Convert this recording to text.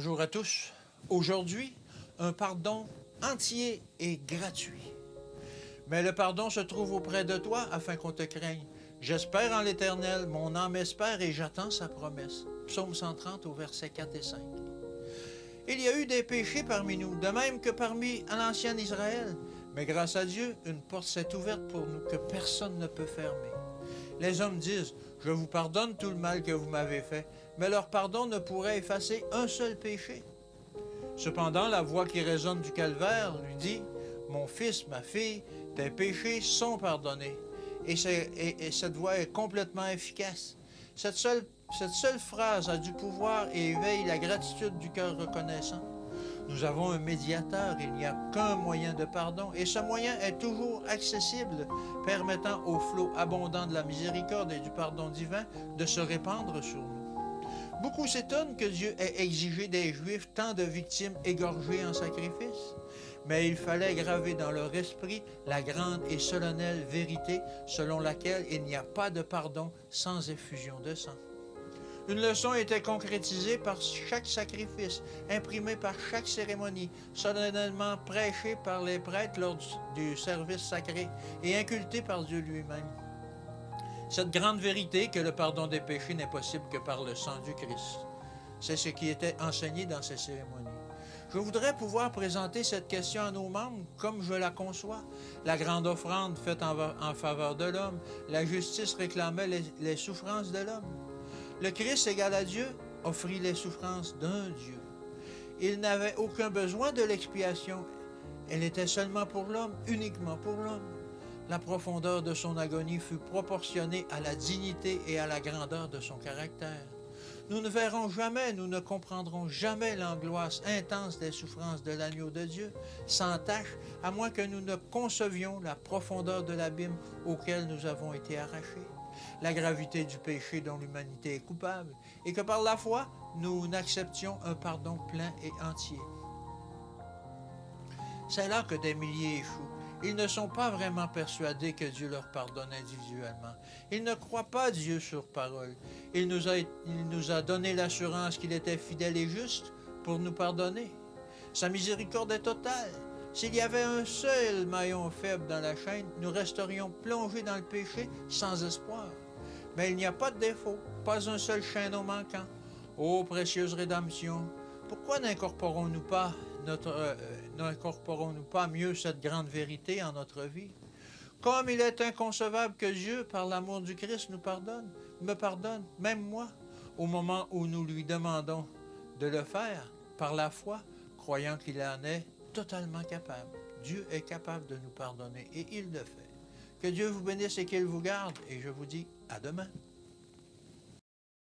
Bonjour à tous. Aujourd'hui, un pardon entier et gratuit. Mais le pardon se trouve auprès de toi afin qu'on te craigne. J'espère en l'Éternel, mon âme espère et j'attends sa promesse. Psaume 130 au verset 4 et 5. Il y a eu des péchés parmi nous, de même que parmi l'ancien Israël. Mais grâce à Dieu, une porte s'est ouverte pour nous que personne ne peut fermer. Les hommes disent, je vous pardonne tout le mal que vous m'avez fait, mais leur pardon ne pourrait effacer un seul péché. Cependant, la voix qui résonne du calvaire lui dit, mon fils, ma fille, tes péchés sont pardonnés. Et cette voix est complètement efficace. Cette seule phrase a du pouvoir et éveille la gratitude du cœur reconnaissant. Nous avons un médiateur, il n'y a qu'un moyen de pardon, et ce moyen est toujours accessible, permettant au flot abondant de la miséricorde et du pardon divin de se répandre sur nous. Beaucoup s'étonnent que Dieu ait exigé des Juifs tant de victimes égorgées en sacrifice, mais il fallait graver dans leur esprit la grande et solennelle vérité selon laquelle il n'y a pas de pardon sans effusion de sang. Une leçon était concrétisée par chaque sacrifice, imprimée par chaque cérémonie, solennellement prêchée par les prêtres lors du service sacré et incultée par Dieu lui-même. Cette grande vérité que le pardon des péchés n'est possible que par le sang du Christ. C'est ce qui était enseigné dans ces cérémonies. Je voudrais pouvoir présenter cette question à nos membres comme je la conçois. La grande offrande faite en faveur de l'homme, la justice réclamait les souffrances de l'homme. Le Christ égal à Dieu offrit les souffrances d'un Dieu. Il n'avait aucun besoin de l'expiation. Elle était seulement pour l'homme, uniquement pour l'homme. La profondeur de son agonie fut proportionnée à la dignité et à la grandeur de son caractère. Nous ne verrons jamais, nous ne comprendrons jamais l'angoisse intense des souffrances de l'agneau de Dieu, sans tache, à moins que nous ne concevions la profondeur de l'abîme auquel nous avons été arrachés, la gravité du péché dont l'humanité est coupable, et que par la foi, nous n'acceptions un pardon plein et entier. C'est là que des milliers échouent. Ils ne sont pas vraiment persuadés que Dieu leur pardonne individuellement. Ils ne croient pas Dieu sur parole. Il nous a donné l'assurance qu'il était fidèle et juste pour nous pardonner. Sa miséricorde est totale. S'il y avait un seul maillon faible dans la chaîne, nous resterions plongés dans le péché sans espoir. Mais il n'y a pas de défaut, pas un seul chaînon manquant. Ô précieuse rédemption, pourquoi n'incorporons-nous pas mieux cette grande vérité en notre vie? Comme il est inconcevable que Dieu, par l'amour du Christ, me pardonne, même moi, au moment où nous lui demandons de le faire, par la foi, croyant qu'il en est totalement capable. Dieu est capable de nous pardonner et il le fait. Que Dieu vous bénisse et qu'il vous garde, et je vous dis à demain.